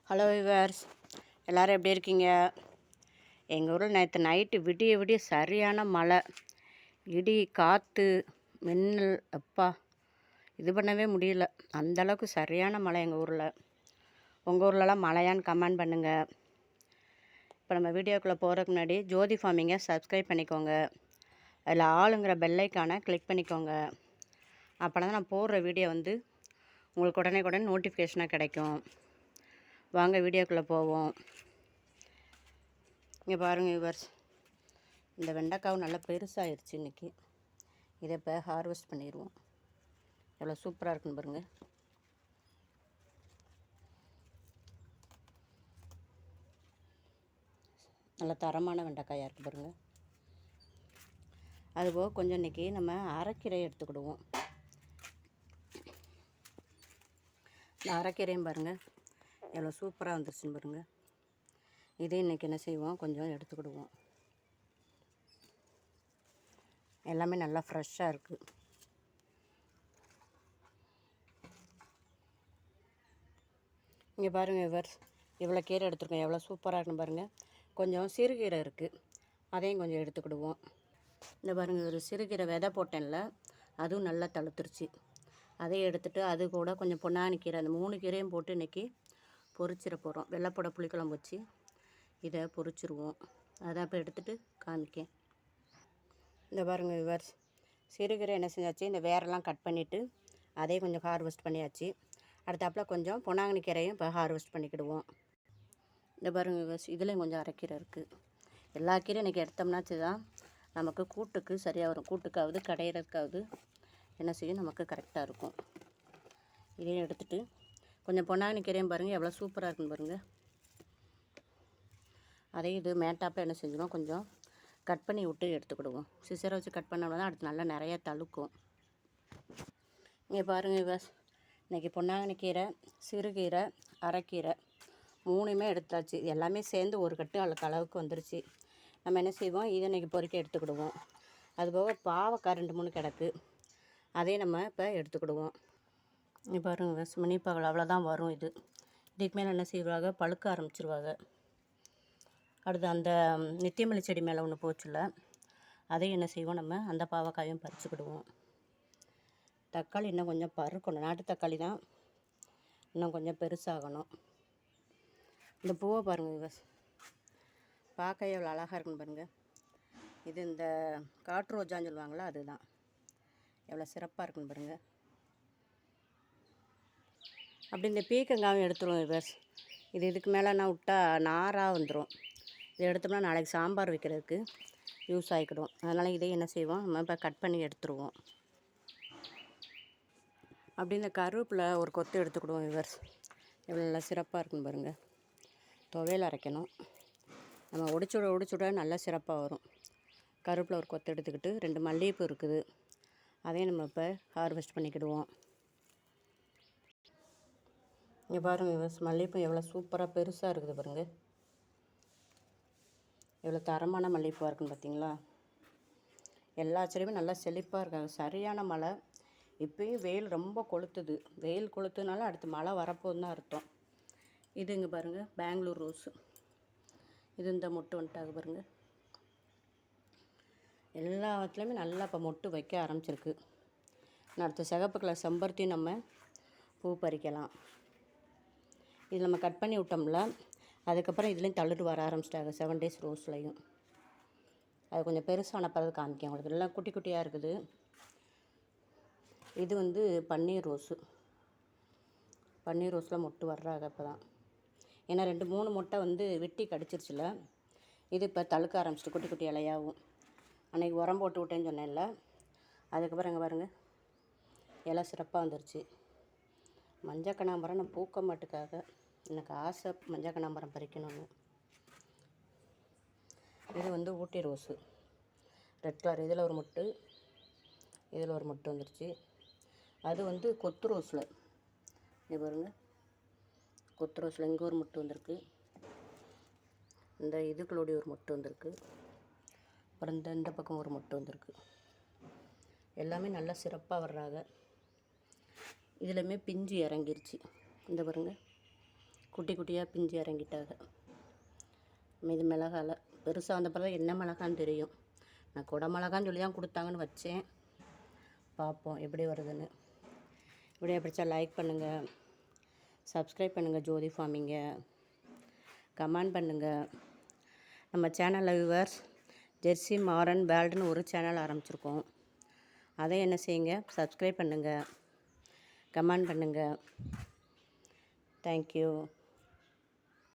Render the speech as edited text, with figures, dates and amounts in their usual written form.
Hello viewers, எல்லோரும் எப்படி இருக்கீங்க? எங்கள் ஊரில் நேற்று நைட்டு விடிய விடிய சரியான மழை, இடி, காற்று, மின்னல். அப்பா இது பண்ணவே முடியல. அந்தளவுக்கு சரியான மழை எங்கள் ஊரில். உங்கள் ஊர்லலாம் மழையான்னு கமெண்ட் பண்ணுங்கள். இப்போ நம்ம வீடியோக்குள்ளே போகிறதுக்கு முன்னாடி ஜோதி ஃபார்மிங்கை சப்ஸ்கிரைப் பண்ணிக்கோங்க. அதில் ஆளுங்கிற பெல்லைக்கான கிளிக் பண்ணிக்கோங்க. அப்போனா தான் நான் போடுற வீடியோ வந்து உங்களுக்கு உடனே நோட்டிஃபிகேஷனாக கிடைக்கும். வாங்க வீடியோக்குள்ளே போவோம். இங்கே பாருங்கள் விவர்ஸ், இந்த வெண்டைக்காவும் நல்லா பெருசாகிடுச்சு இன்றைக்கி. இதை இப்போ ஹார்வெஸ்ட் பண்ணிடுவோம். எவ்வளோ சூப்பராக இருக்குன்னு பாருங்கள். நல்ல தரமான வெண்டைக்காயாக இருக்குது பாருங்கள். அதுபோக கொஞ்சம் இன்றைக்கி நம்ம அரைக்கீரை எடுத்துக்கிடுவோம். இந்த அரைக்கீரையும் பாருங்கள் எவ்வளோ சூப்பராக வந்துருச்சுன்னு பாருங்கள். இதே இன்றைக்கி என்ன செய்வோம், கொஞ்சம் எடுத்துக்கிடுவோம். எல்லாமே நல்லா ஃப்ரெஷ்ஷாக இருக்குது. இங்கே பாருங்கள் விவர்ஸ், இவ்வளோ கீரை எடுத்துருக்கோம். எவ்வளோ சூப்பராக இருக்குன்னு பாருங்கள். கொஞ்சம் சிறுகீரை இருக்குது, அதையும் கொஞ்சம் எடுத்துக்கிடுவோம். இந்த பாருங்கள், ஒரு சிறுகீரை விதை போட்டேன்ல, அதுவும் நல்லா தழுத்துருச்சு. அதையும் எடுத்துகிட்டு அது கூட கொஞ்சம் பொன்னானி கீரை, அந்த 3 கீரையும் போட்டு இன்றைக்கி பொரிச்சிட போகிறோம். வெள்ளைப்பூட புளிக்குழம்பு வச்சு இதை பொரிச்சிருவோம். அதான் இப்போ எடுத்துகிட்டு காமிக்கேன். இந்த பாருங்கள் விவர்ஸ், சிறுகீரை என்ன செஞ்சாச்சு, இந்த வேரெல்லாம் கட் பண்ணிவிட்டு அதையும் கொஞ்சம் ஹார்வெஸ்ட் பண்ணியாச்சு. அடுத்தாப்பில் கொஞ்சம் பொன்னாங்கண்ணி கீரையும் இப்போ ஹார்வெஸ்ட் பண்ணிக்கிடுவோம். இந்த பாருங்கள் விவர்ஸ், இதுலேயும் கொஞ்சம் அரைக்கீரை இருக்குது. எல்லா கீரையும் இன்றைக்கி எடுத்தோம்னாச்சு தான் நமக்கு கூட்டுக்கு சரியாக வரும். கூட்டுக்காவது கடையிறதுக்காவது என்ன செய்யும், நமக்கு கரெக்டாக இருக்கும். இதையும் எடுத்துகிட்டு கொஞ்சம் பொன்னாங்கண்ணி கீரையும் பாருங்கள் எவ்வளோ சூப்பராக இருக்குன்னு பாருங்கள். அதையும் இது மேட்டாப்பில் என்ன செஞ்சிடும், கொஞ்சம் கட் பண்ணி விட்டு எடுத்துக்கிடுவோம். சிசரை வச்சு கட் பண்ணோம்னா தான் அடுத்து நல்லா நிறையா தழுக்கும். இங்கே பாருங்கள் விவர்ஸ், இன்றைக்கி பொன்னாங்கண்ணி கீரை, சிறுகீரை, அரைக்கீரை 3மே எடுத்தாச்சு. எல்லாமே சேர்ந்து ஒரு கட்டு அளவுக்கு வந்துருச்சு. நம்ம என்ன செய்வோம், இதை இன்றைக்கி பொறுக்கி எடுத்துக்கிடுவோம். அதுபோக பாவக்காய் 2-3 கிடக்கு, அதையும் நம்ம இப்போ எடுத்துக்கிடுவோம். இங்கே பாருங்கள் விவர்ஸ், மினிப்பாகல் அவ்வளோதான் வரும். இதுக்கு மேலே என்ன செய்வாங்க, பழுக்க ஆரம்பிச்சிருவாங்க. அடுத்து அந்த நித்தியமல்லி செடி மேலே ஒன்று போச்சுல, அதையும் என்ன செய்வோம், நம்ம அந்த பாவக்காயும் பறிச்சுக்கிடுவோம். தக்காளி இன்னும் கொஞ்சம் பருக்கணும். நாட்டு தக்காளி தான் இன்னும் கொஞ்சம் பெருசாகணும். இந்த பூவை பாருங்கள் விவஸ், பார்க்க எவ்வளோ அழகாக இருக்குன்னு பாருங்கள். இது இந்த காட்டு ரோஜான்னு சொல்லுவாங்களா, அதுதான். எவ்வளோ சிறப்பாக இருக்குன்னு பாருங்கள். அப்படி இந்த பீக்கங்காயும் எடுத்துருவோம் விவஸ். இதுக்கு மேலே நான் விட்டால் நாராக வந்துடும். இதை எடுத்தோம்னா நாளைக்கு சாம்பார் வைக்கிறதுக்கு யூஸ் ஆகிக்கிடும். அதனால் இதை என்ன செய்வோம், நம்ம இப்போ கட் பண்ணி எடுத்துருவோம். அப்படி இந்த கருவேப்பிலை ஒரு கொத்து எடுத்துக்கிடுவோம் விவர்ஸ். எவ்வளோ நல்லா சிறப்பாக இருக்குன்னு பாருங்கள். துவையல் அரைக்கணும், நம்ம ஒடிச்சுட நல்லா சிறப்பாக வரும். கருவேப்பிலை ஒரு கொத்து எடுத்துக்கிட்டு 2 மல்லிகைப்பூ இருக்குது, அதையும் நம்ம இப்போ ஹார்வெஸ்ட் பண்ணிக்கிடுவோம். இங்கே பாருங்கள் விவர்ஸ், மல்லிகைப்பூ எவ்வளோ சூப்பராக பெருசாக இருக்குது பாருங்கள். எவ்வளோ தரமான மல்லிகைப்பூவாக இருக்குன்னு பார்த்தீங்களா. எல்லா செடியுமே நல்லா செழிப்பாக இருக்காங்க. சரியான மழை. இப்போயும் வெயில் ரொம்ப கொளுத்துது. வெயில் கொளுத்துனால அடுத்து மழை வரப்போகுதுன்னு தான் அர்த்தம். இது இங்கே பாருங்கள், பெங்களூர் ரோஸு. இது இந்த மொட்டு வந்துட்டாங்க பாருங்கள். எல்லாத்துலேயுமே நல்லா இப்போ மொட்டு வைக்க ஆரம்பிச்சிருக்கு. அடுத்த சிகப்பு கலர் செம்பருத்தி நம்ம பூ பறிக்கலாம். இது நம்ம கட் பண்ணி விட்டோம்ல, அதுக்கப்புறம் இதுலேயும் தள்ளிட்டு வர ஆரம்பிச்சிட்டாங்க 7 days ரோஸ்லையும். அது கொஞ்சம் பெருசான பிறகு காமிக்கேன் உங்களுக்கு. எல்லாம் குட்டி குட்டியாக இருக்குது. இது வந்து பன்னீர் ரோஸு. பன்னீர் ரோஸில் மொட்டு வர்றாங்க இப்போ தான். ஏன்னா 2-3 மொட்டை வந்து வெட்டி கடிச்சிருச்சுல, இது இப்போ தழுக்க ஆரம்பிச்சிட்டு குட்டி குட்டி இலையாகவும். அன்றைக்கி உரம் போட்டு விட்டேன்னு சொன்னேன்ல, அதுக்கப்புறம் இங்கே பாருங்கள் இலை சிறப்பாக வந்துருச்சு. மஞ்சள் கனகாம்பரம் நான் பூக்க மாட்டுக்காக எனக்கு ஆசை மஞ்சள் கனகாம்பரம் பறிக்கணும்னு. இது வந்து ஊட்டி ரோஸு, ரெட் கலர். இதில் ஒரு மொட்டு, இதில் ஒரு மொட்டு வந்துருச்சு. அது வந்து கொத்து ரோஸில். இது பாருங்கள், கொத்து ரோஸில் இங்கே ஒரு மொட்டு வந்திருக்கு. இந்த இதுக்களோடைய ஒரு மொட்டு வந்திருக்கு. அப்புறம் இந்த பக்கம் ஒரு மொட்டு வந்திருக்கு. எல்லாமே நல்லா சிறப்பாக வர்றாங்க. இதுலையுமே பிஞ்சு இறங்கிருச்சு. இந்த பாருங்கள், குட்டி குட்டியாக பிஞ்சு இறங்கிட்டாங்க. இது மிளகால பெருசாக வந்த பிறகு என்ன மிளகான்னு தெரியும். நான் குடை மிளகான்னு சொல்லி தான் கொடுத்தாங்கன்னு வச்சேன். பார்ப்போம் எப்படி வருதுன்னு. வீடியோ பிடிச்சா லைக் பண்ணுங்கள், சப்ஸ்கிரைப் பண்ணுங்கள் ஜோதி ஃபார்மிங்க, கமெண்ட் பண்ணுங்கள். நம்ம சேனலில் வியூவர்ஸ் ஜெர்சி மாரன் வேர்ல்டுன்னு ஒரு சேனல் ஆரம்பிச்சிருக்கோம். அதை என்ன செய்யுங்க, சப்ஸ்கிரைப் பண்ணுங்கள், கமெண்ட் பண்ணுங்கள். தேங்க்யூ.